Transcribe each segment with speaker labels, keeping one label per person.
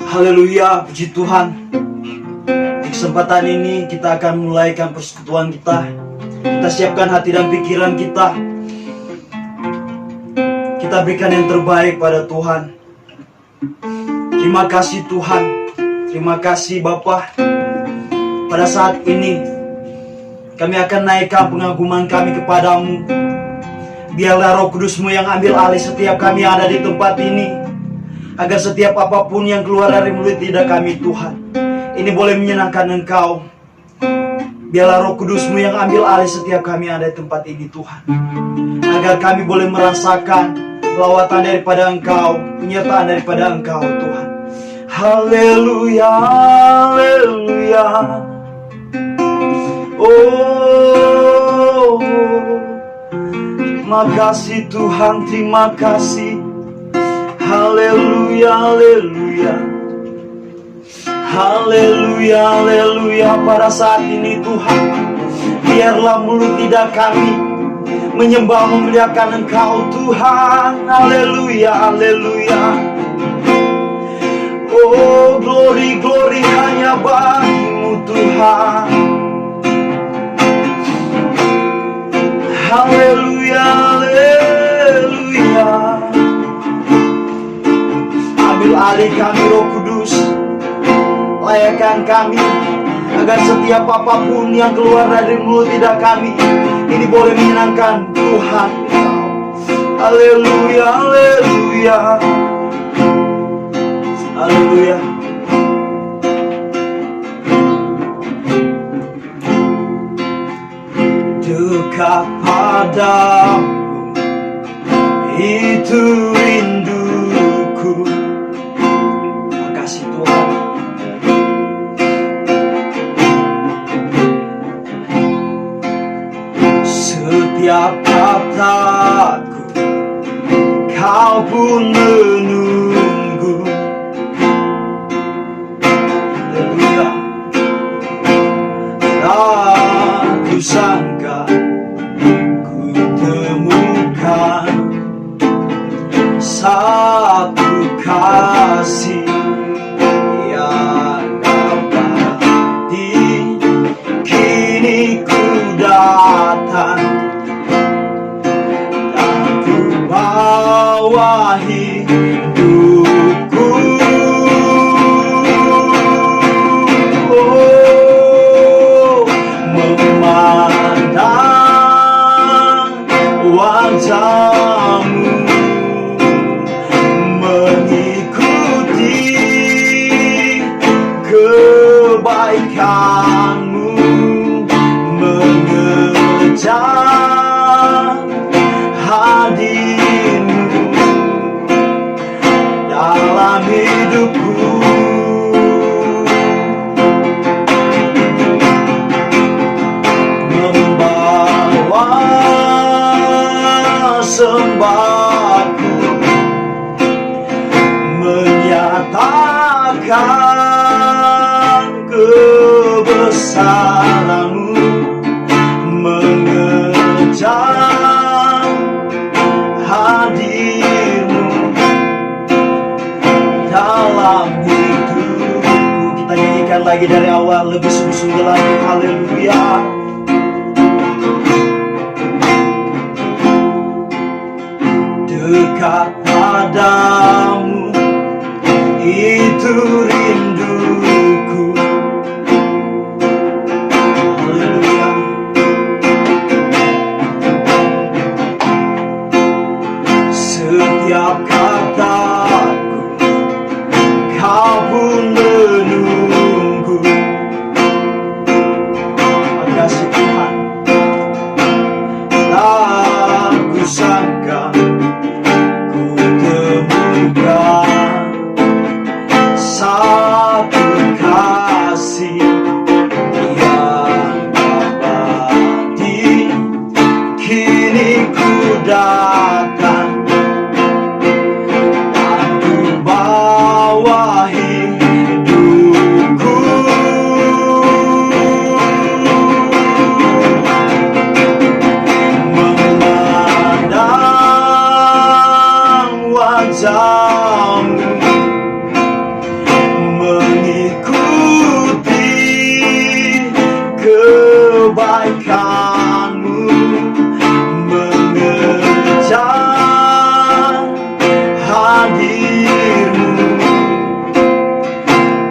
Speaker 1: Haleluya, puji Tuhan. Di kesempatan ini kita akan mulaikan persekutuan kita. Kita siapkan hati dan pikiran kita. Kita berikan yang terbaik pada Tuhan. Terima kasih Tuhan. Terima kasih Bapa. Pada saat ini kami akan naikkan pengaguman kami kepadamu. Biarlah Roh Kudus-Mu yang ambil alih setiap kami ada di tempat ini, agar setiap apapun yang keluar dari mulut lidah kami Tuhan, ini boleh menyenangkan Engkau. Biarlah Roh Kudus-Mu yang ambil alih setiap kami ada di tempat ini Tuhan, agar kami boleh merasakan lawatan daripada Engkau, penyertaan daripada Engkau Tuhan. Haleluya, haleluya. Oh, terima kasih Tuhan, terima kasih. Haleluya, haleluya. Haleluya, haleluya. Pada saat ini Tuhan, biarlah mulut lidah kami menyembah memuliakan Engkau Tuhan. Haleluya, haleluya. Oh, glory, glory hanya bagi-Mu Tuhan. Haleluya, haleluya. Ambil alih kami Roh Kudus, layakkan kami, agar setiap apapun yang keluar dari mulut lidah kami, ini boleh menyenangkan Tuhan. Haleluya, haleluya. Haleluya. Dekat padamu, itu rinduku. Terima kasih Tuhan. Setiap kataku, Kau pun menunggu. Haleluya. Aku sangka ku temukan satu kasih yang abadi. Kini ku datang dan ku bawa hidupku. Oh, memandang wajah-Mu, mengikuti kebaikan-Mu, mengejar hadir-Mu dalam hidupku. Membawa sembahku, menyatakan kebesaran-Mu, mengejar hadir-Mu dalam hidupku. Kita nyanyikan lagi dari awal, lebih sungguh-sungguh lagi. Haleluya. Dekat padamu, itu rinduku. Haleluya. Setiap kataku, Kau pun menunggu. Terima kasih Tuhan. Aku sangka ku temukan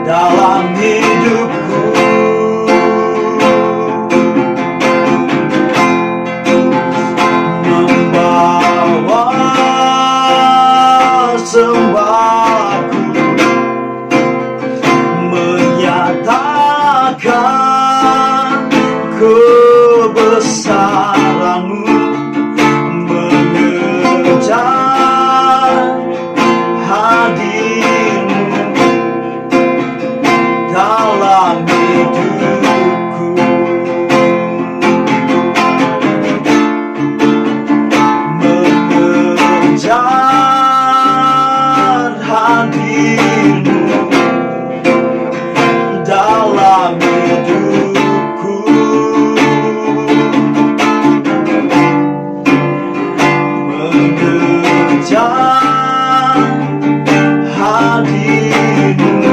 Speaker 1: dalam hidupku. Membawa sembahku, menyatakan kebesaran-Mu, mengejar hadir-Mu dalam hidupku. Mengejar hadir-Mu dalam hidupku. Mengejar hadir-Mu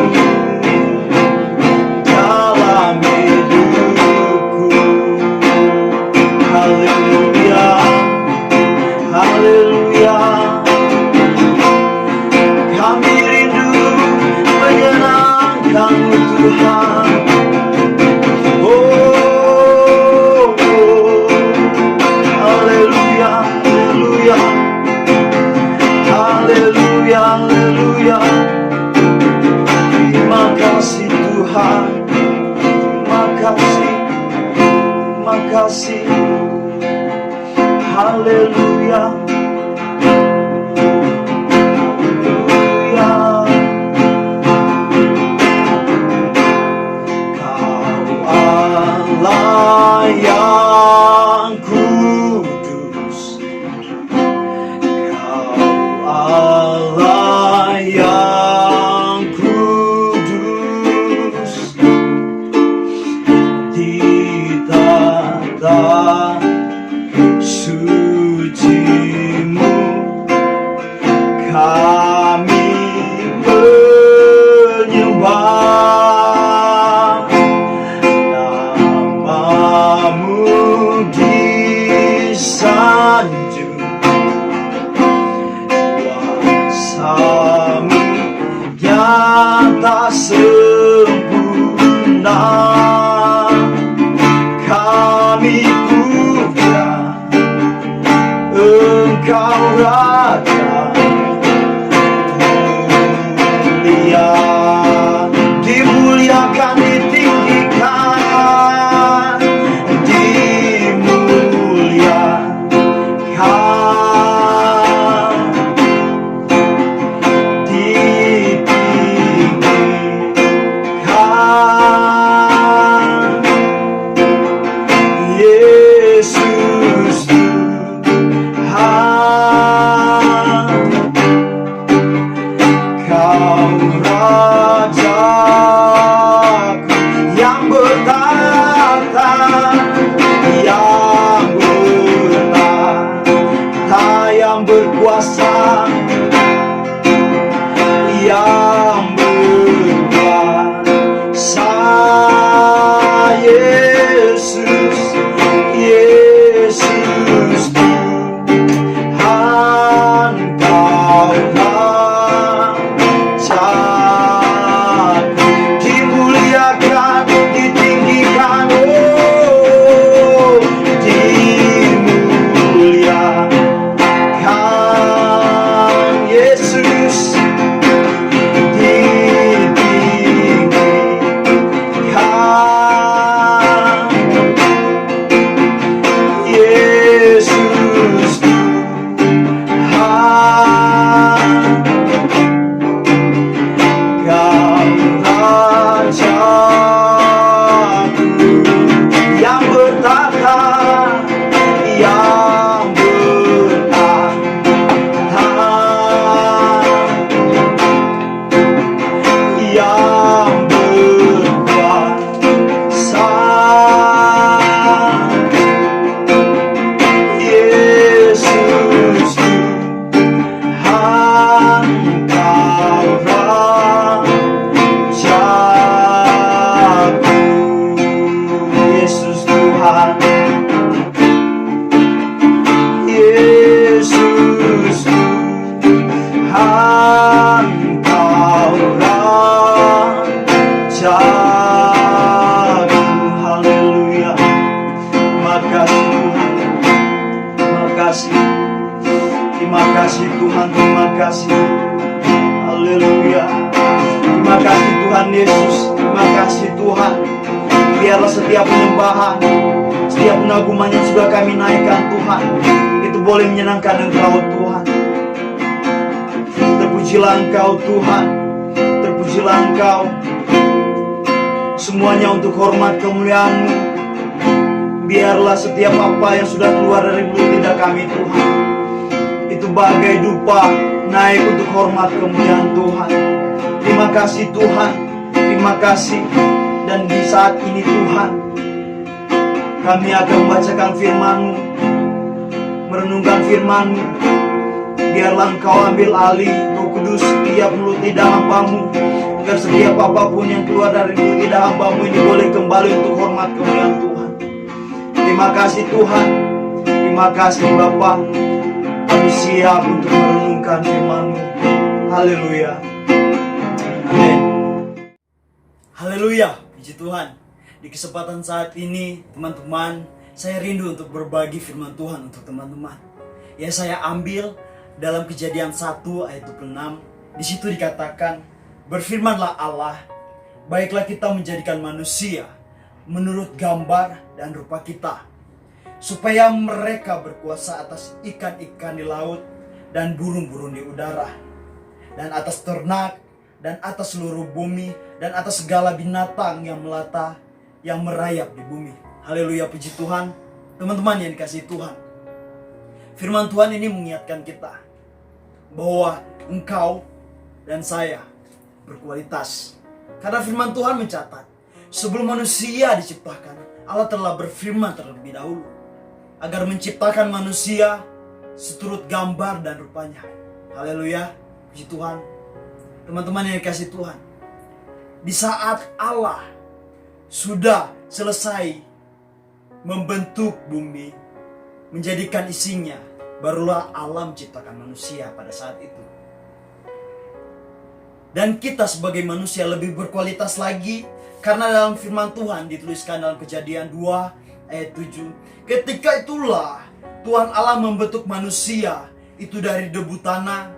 Speaker 1: dalam hidupku. Haleluya, haleluya. Kami rindu menyenangkan-Mu Tuhan. Oh, haleluya, haleluya. Haleluya, haleluya. Terima kasih Tuhan. Terima kasih, terima kasih. Haleluya. Haleluya. Kau Allah yang kudus, Kau Allah yang kudus, di tata suci-Mu kami menyembah. Nama-Mu disanjung, kuasa-Mu nyata sempurna. Kami puja Engkau Raja mulia, dimuliakan, ditinggikan, dimuliakan, ditinggikan. Haleluya. Terima kasih Tuhan Yesus. Terima kasih Tuhan. Biarlah setiap penyembahan, setiap pengaguman yang sudah kami naikkan Tuhan, itu boleh menyenangkan Engkau Tuhan. Terpujilah Engkau Tuhan. Terpujilah Engkau. Semuanya untuk hormat kemuliaan-Mu. Biarlah setiap apa yang sudah keluar dari mulut lidah kami Tuhan, itu bagai dupa naik untuk hormat kemuliaan Tuhan. Terima kasih Tuhan. Terima kasih. Dan di saat ini Tuhan, kami akan membacakan firman-Mu, merenungkan firman-Mu. Biarlah Engkau ambil alih, Roh Kudus, setiap mulut lidah hamba-Mu, agar setiap apapun yang keluar dari mulut lidah hamba-Mu ini boleh kembali untuk hormat kemuliaan Tuhan. Terima kasih Tuhan. Terima kasih Bapa. Kami siap untuk merenungkan firman-Mu. Haleluya. Amin. Haleluya. Puji Tuhan. Di kesempatan saat ini, teman-teman, saya rindu untuk berbagi firman Tuhan untuk teman-teman. Ya, saya ambil dalam Kejadian 1 ayat 26. Di situ dikatakan, berfirmanlah Allah, baiklah kita menjadikan manusia menurut gambar dan rupa kita, supaya mereka berkuasa atas ikan-ikan di laut dan burung-burung di udara, dan atas ternak, dan atas seluruh bumi, dan atas segala binatang yang melata, yang merayap di bumi. Haleluya, puji Tuhan. Teman-teman yang dikasihi Tuhan, firman Tuhan ini mengingatkan kita bahwa engkau dan saya berkualitas. Karena firman Tuhan mencatat, sebelum manusia diciptakan, Allah telah berfirman terlebih dahulu agar menciptakan manusia seturut gambar dan rupanya. Haleluya, puji Tuhan. Teman-teman yang dikasihi Tuhan, di saat Allah sudah selesai membentuk bumi, menjadikan isinya, barulah Allah menciptakan manusia pada saat itu. Dan kita sebagai manusia lebih berkualitas lagi, karena dalam firman Tuhan dituliskan dalam Kejadian 2 ayat 7. Ketika itulah Tuhan Allah membentuk manusia itu dari debu tanah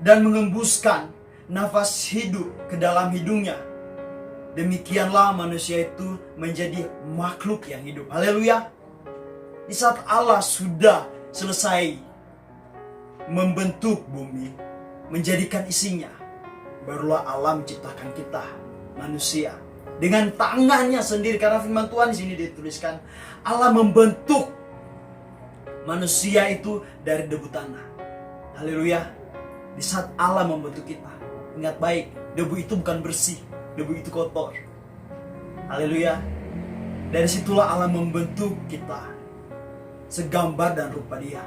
Speaker 1: dan mengembuskan nafas hidup ke dalam hidungnya. Demikianlah manusia itu menjadi makhluk yang hidup. Haleluya. Di saat Allah sudah selesai membentuk bumi, menjadikan isinya, barulah Allah menciptakan kita, manusia, dengan tangannya sendiri. Karena firman Tuhan di sini dituliskan, Allah membentuk manusia itu dari debu tanah. Haleluya. Di saat Allah membentuk kita, ingat baik, debu itu bukan bersih, debu itu kotor. Haleluya. Dari situlah Allah membentuk kita segambar dan rupa Dia.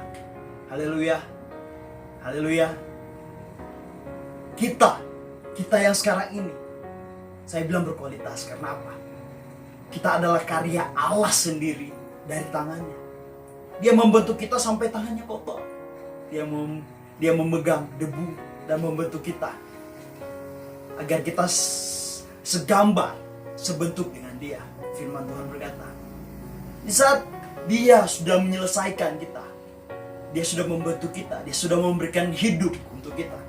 Speaker 1: Haleluya. Haleluya. Kita yang sekarang ini, saya bilang berkualitas. Karena apa? Kita adalah karya Allah sendiri dari tangannya. Dia membentuk kita sampai tangannya kotor. Dia memegang debu dan membentuk kita agar kita segambar, sebentuk dengan Dia. Firman Tuhan berkata, di saat Dia sudah menyelesaikan kita, Dia sudah membentuk kita, Dia sudah memberikan hidup untuk kita,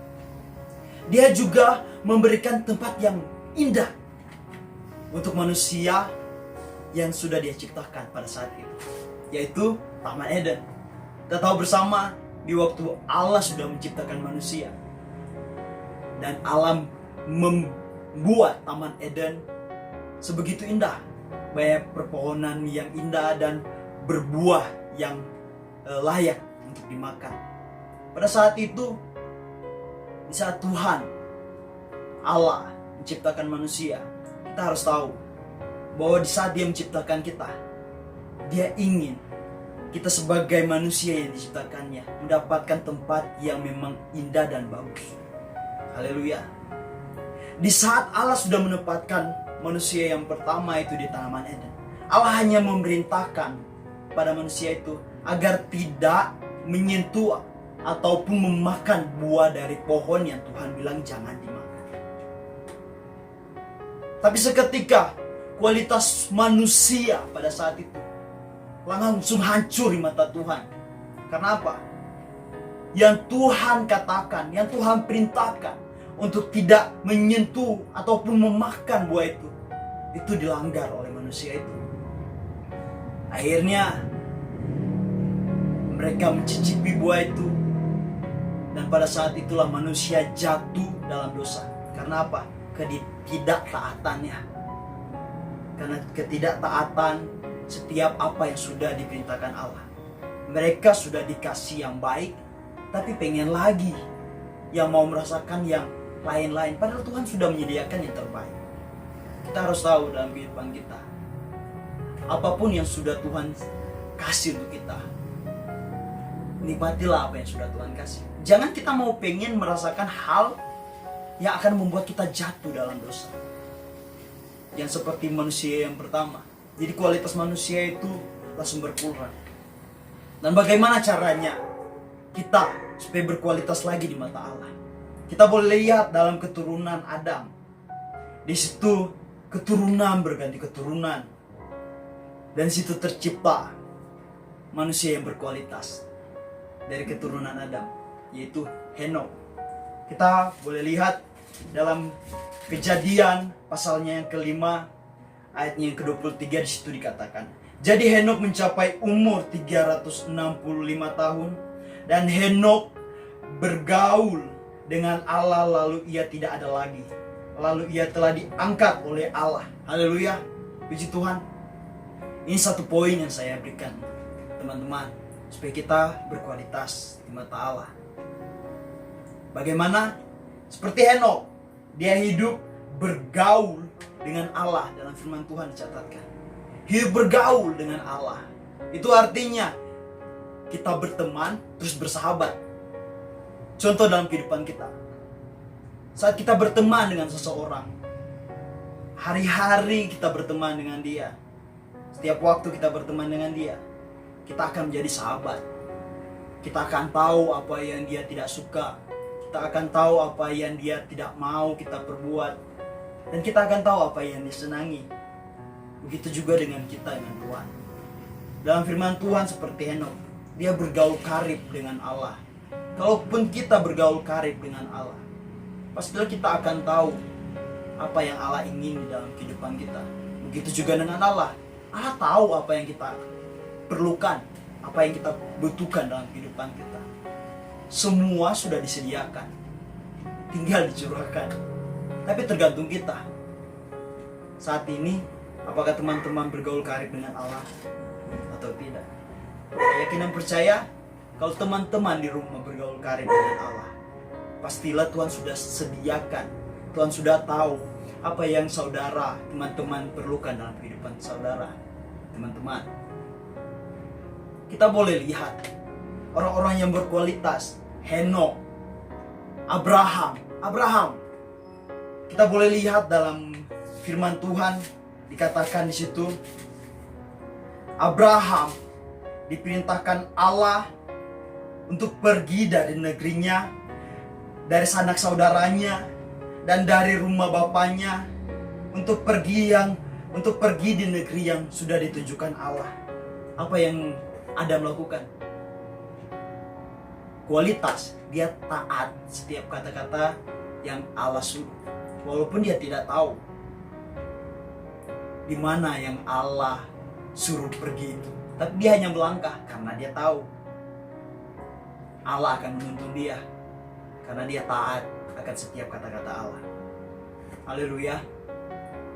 Speaker 1: Dia juga memberikan tempat yang indah untuk manusia yang sudah Dia ciptakan pada saat itu, yaitu Taman Eden. Kita tahu bersama, di waktu Allah sudah menciptakan manusia dan Allah membuat Taman Eden sebegitu indah, banyak perpohonan yang indah dan berbuah yang layak untuk dimakan. Pada saat itu, di saat Tuhan Allah menciptakan manusia, kita harus tahu bahwa di saat Dia menciptakan kita, Dia ingin kita sebagai manusia yang diciptakannya mendapatkan tempat yang memang indah dan bagus. Haleluya. Di saat Allah sudah menempatkan manusia yang pertama itu di Taman Eden, Allah hanya memerintahkan pada manusia itu agar tidak menyentuh ataupun memakan buah dari pohon yang Tuhan bilang jangan dimakan. Tapi seketika kualitas manusia pada saat itu langsung hancur di mata Tuhan. Karena apa? Yang Tuhan katakan, yang Tuhan perintahkan untuk tidak menyentuh ataupun memakan buah itu dilanggar oleh manusia itu. Akhirnya mereka mencicipi buah itu, dan pada saat itulah manusia jatuh dalam dosa. Karena apa? Ketidaktaatannya. Karena ketidaktaatan setiap apa yang sudah diperintahkan Allah. Mereka sudah dikasih yang baik, tapi pengen lagi yang mau merasakan yang lain-lain. Padahal Tuhan sudah menyediakan yang terbaik. Kita harus tahu dalam kehidupan kita, apapun yang sudah Tuhan kasih untuk kita, nikmatilah apa yang sudah Tuhan kasih. Jangan kita mau pengen merasakan hal yang akan membuat kita jatuh dalam dosa. Yang seperti manusia yang pertama. Jadi kualitas manusia itu langsung berkurang. Dan bagaimana caranya kita supaya berkualitas lagi di mata Allah? Kita boleh lihat dalam keturunan Adam. Di situ keturunan berganti keturunan. Dan di situ tercipta manusia yang berkualitas dari keturunan Adam, yaitu Henok. Kita boleh lihat dalam Kejadian pasalnya yang kelima, ayatnya yang ke-23, di situ dikatakan, jadi Henok mencapai umur 365 tahun, dan Henok bergaul dengan Allah, lalu ia tidak ada lagi. Lalu ia telah diangkat oleh Allah. Haleluya, puji Tuhan. Ini satu poin yang saya berikan, teman-teman, supaya kita berkualitas di mata Allah. Bagaimana? Seperti Henok, dia hidup bergaul dengan Allah. Dalam firman Tuhan dicatatkan, hidup bergaul dengan Allah. Itu artinya kita berteman terus bersahabat. Contoh dalam kehidupan kita, saat kita berteman dengan seseorang, hari-hari kita berteman dengan dia, setiap waktu kita berteman dengan dia, kita akan menjadi sahabat. Kita akan tahu apa yang dia tidak suka, kita akan tahu apa yang dia tidak mau kita perbuat, dan kita akan tahu apa yang disenangi. Begitu juga dengan kita dengan Tuhan. Dalam firman Tuhan seperti Henok, dia bergaul karib dengan Allah. Kalaupun kita bergaul karib dengan Allah, pastilah kita akan tahu apa yang Allah ingin di dalam kehidupan kita. Begitu juga dengan Allah. Allah tahu apa yang kita perlukan, apa yang kita butuhkan dalam kehidupan kita. Semua sudah disediakan, tinggal dicurahkan. Tapi tergantung kita. Saat ini, apakah teman-teman bergaul karib dengan Allah atau tidak? Saya yakin dan percaya, kalau teman-teman di rumah bergaul karib dengan Allah, pastilah Tuhan sudah sediakan, Tuhan sudah tahu apa yang saudara, teman-teman perlukan dalam kehidupan saudara. Teman-teman, kita boleh lihat orang-orang yang berkualitas, Henok, Abraham. Kita boleh lihat dalam firman Tuhan dikatakan di situ, Abraham diperintahkan Allah untuk pergi dari negerinya, dari sanak saudaranya, dan dari rumah bapaknya, untuk pergi di negeri yang sudah ditunjukkan Allah. Apa yang Adam lakukan? Kualitas, dia taat setiap kata-kata yang Allah suruh, walaupun dia tidak tahu di mana yang Allah suruh pergi itu. Tapi dia hanya melangkah karena dia tahu Allah akan menuntun dia, karena dia taat akan setiap kata-kata Allah. Haleluya,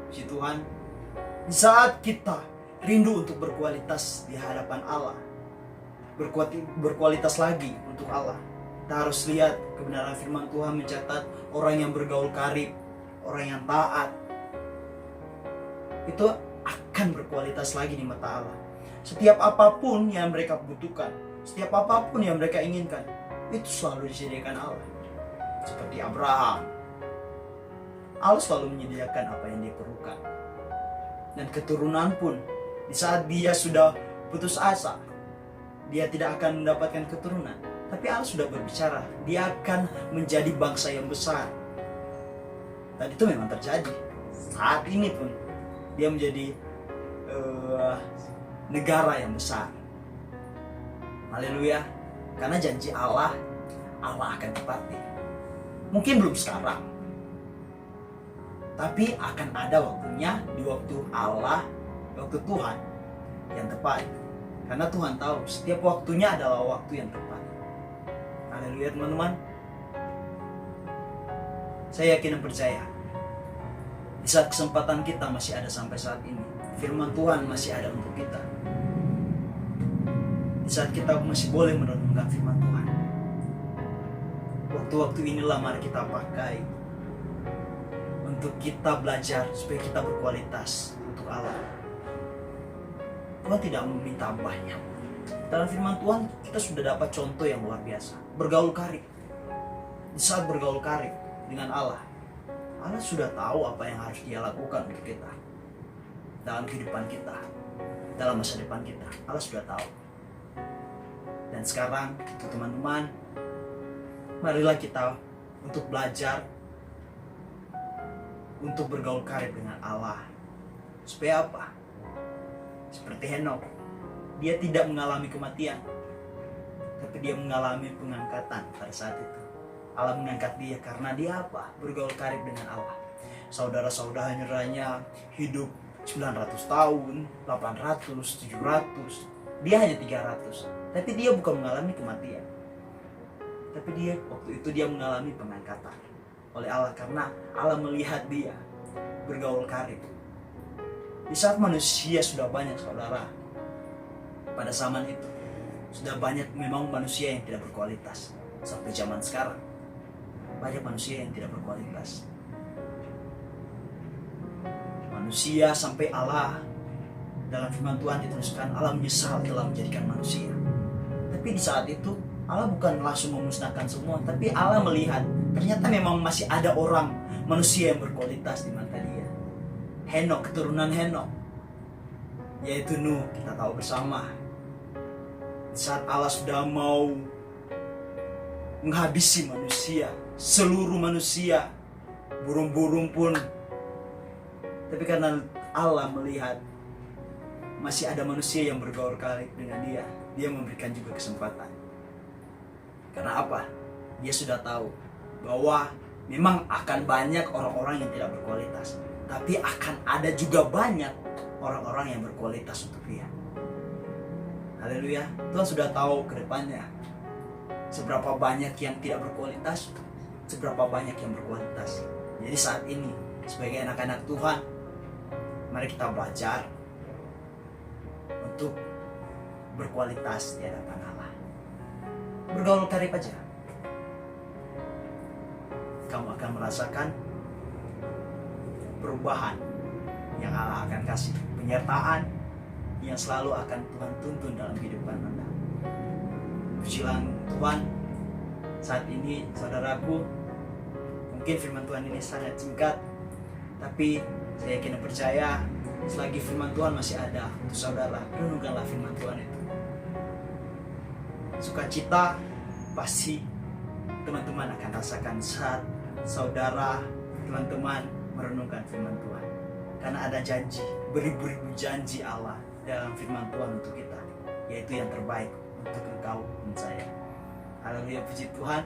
Speaker 1: puji Tuhan. Di saat kita rindu untuk berkualitas di hadapan Allah, berkualitas lagi untuk Allah, kita harus lihat kebenaran firman Tuhan mencatat orang yang bergaul karib, orang yang taat, itu akan berkualitas lagi di mata Allah. Setiap apapun yang mereka butuhkan, setiap apapun yang mereka inginkan, itu selalu disediakan Allah. Seperti Abraham, Allah selalu menyediakan apa yang dia perlukan. Dan keturunan pun, di saat dia sudah putus asa, dia tidak akan mendapatkan keturunan, tapi Allah sudah berbicara, dia akan menjadi bangsa yang besar. Dan itu memang terjadi. Saat ini pun dia menjadi negara yang besar. Haleluya. Karena janji Allah akan tepati. Mungkin belum sekarang,
Speaker 2: Tapi akan ada waktunya, di waktu Allah, waktu Tuhan yang tepat. Karena Tuhan tahu setiap waktunya adalah waktu yang tepat. Haleluya teman-teman. Saya yakin dan percaya, di saat kesempatan kita masih ada sampai saat ini, firman Tuhan masih ada untuk kita. Di saat kita masih boleh merenungkan firman Tuhan, waktu-waktu inilah mari kita pakai untuk kita belajar supaya kita berkualitas untuk Allah. Tuhan tidak meminta banyak. Dalam firman Tuhan kita sudah dapat contoh yang luar biasa. Bergaul karib. Di saat bergaul karib dengan Allah, Allah sudah tahu apa yang harus Dia lakukan untuk kita dalam kehidupan kita, dalam masa depan kita. Allah sudah tahu. Dan sekarang teman-teman, marilah kita untuk belajar untuk bergaul karib dengan Allah. Supaya apa? Seperti Henok, dia tidak mengalami kematian, tapi dia mengalami pengangkatan pada saat itu. Allah mengangkat dia karena dia apa? Bergaul karib dengan Allah. Saudara-saudaranya hidup 900 tahun, 800, 700. Dia hanya 300. Tapi dia bukan mengalami kematian. Tapi dia waktu itu dia mengalami pengangkatan oleh Allah karena Allah melihat dia bergaul karib. Di saat manusia sudah banyak saudara, pada zaman itu sudah banyak memang manusia yang tidak berkualitas. Sampai zaman sekarang banyak manusia yang tidak berkualitas. Manusia sampai Allah dalam firman Tuhan dituliskan Allah menyesal telah menjadikan manusia. Tapi di saat itu Allah bukan langsung memusnahkan semua, tapi Allah melihat ternyata memang masih ada orang manusia yang berkualitas di mata Dia. Henok, keturunan Henok, yaitu Nuh, kita tahu bersama. Di saat Allah sudah mau menghabisi manusia, seluruh manusia, burung-burung pun. Tapi karena Allah melihat masih ada manusia yang bergaul karib dengan Dia, Dia memberikan juga kesempatan. Karena apa? Dia sudah tahu bahwa memang akan banyak orang-orang yang tidak berkualitas, tapi akan ada juga banyak orang-orang yang berkualitas untuk Dia. Haleluya. Tuhan sudah tahu ke depannya seberapa banyak yang tidak berkualitas, seberapa banyak yang berkualitas. Jadi saat ini sebagai anak-anak Tuhan, mari kita belajar untuk berkualitas di hadapan Allah. Bergaul karib aja, kamu akan merasakan perubahan yang Allah akan kasih, penyertaan yang selalu akan Tuhan tuntun dalam kehidupan Anda. Pujilah Tuhan. Saat ini saudaraku, mungkin firman Tuhan ini sangat singkat, tapi saya yakin dan percaya selagi firman Tuhan masih ada untuk saudara, renungkanlah firman Tuhan itu. Sukacita pasti teman-teman akan rasakan saat saudara, teman-teman merenungkan firman Tuhan. Karena ada janji, beribu-ribu janji Allah dalam firman Tuhan untuk kita, yaitu yang terbaik untuk engkau dan saya. Haleluya, puji Tuhan.